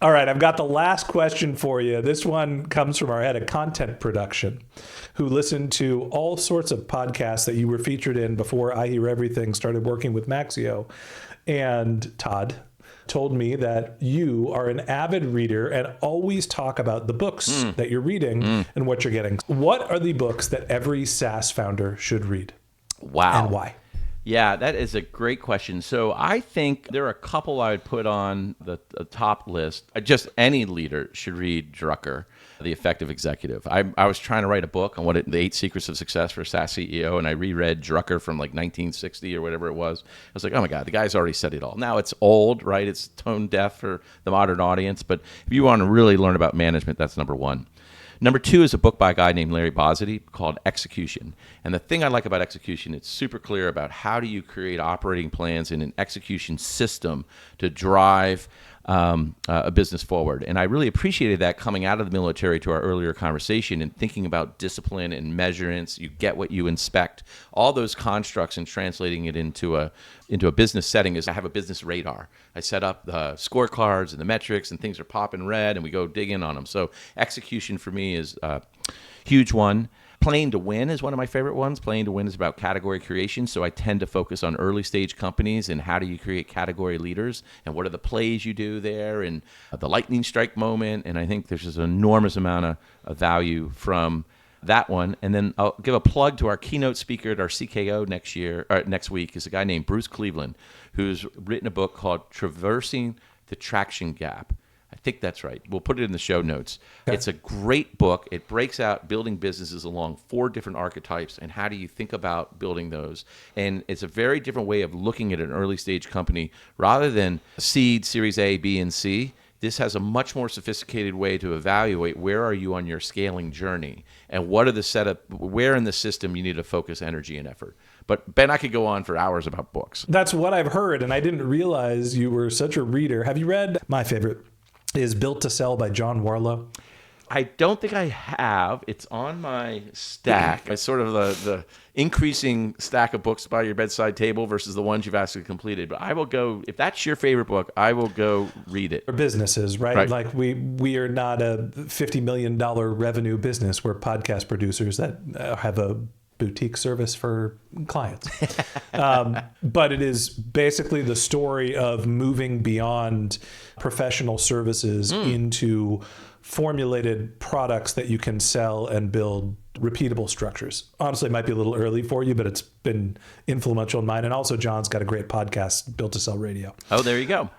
All right, I've got the last question for you. This one comes from our head of content production, who listened to all sorts of podcasts that you were featured in before I Hear Everything started working with Maxio. And Todd told me that you are an avid reader and always talk about the books that you're reading and what you're getting. What are the books that every SaaS founder should read? Wow. And why? Yeah, that is a great question. So I think there are a couple I would put on the top list. Just any leader should read Drucker, The Effective Executive. I was trying to write a book on the 8 Secrets of Success for a SaaS CEO, and I reread Drucker from like 1960 or whatever it was. I was like, oh my God, the guy's already said it all. Now it's old, right? It's tone deaf for the modern audience. But if you want to really learn about management, that's number one. Number 2 is a book by a guy named Larry Bossidy called Execution. And the thing I like about Execution, it's super clear about how do you create operating plans in an execution system to drive a business forward. And I really appreciated that coming out of the military to our earlier conversation and thinking about discipline and measurements. You get what you inspect. All those constructs and translating it into a business setting is I have a business radar. I set up the scorecards and the metrics and things are popping red and we go dig in on them. So execution for me is a huge one. Playing to Win is one of my favorite ones. Playing to Win is about category creation, so I tend to focus on early stage companies and how do you create category leaders and what are the plays you do there and the lightning strike moment. And I think there's just an enormous amount of value from that one. And then I'll give a plug to our keynote speaker at our CKO next week is a guy named Bruce Cleveland, who's written a book called Traversing the Traction Gap. I think that's right. We'll put it in the show notes. Okay. It's a great book. It breaks out building businesses along 4 different archetypes and how do you think about building those. And it's a very different way of looking at an early stage company rather than seed, series A, B, and C. This has a much more sophisticated way to evaluate where are you on your scaling journey and what are the setup, where in the system you need to focus energy and effort. But Ben, I could go on for hours about books. That's what I've heard, and I didn't realize you were such a reader. Have you read my favorite? Is Built to Sell by John Warlow? I don't think I have. It's on my stack. It's sort of the increasing stack of books by your bedside table versus the ones you've actually completed. But I will go, if that's your favorite book, I will go read it. For businesses, right? Like we are not a $50 million revenue business. We're podcast producers that have a boutique service for clients. But it is basically the story of moving beyond professional services into formulated products that you can sell and build repeatable structures. Honestly, it might be a little early for you, but it's been influential in mine. And also John's got a great podcast, Built to Sell Radio. Oh, there you go.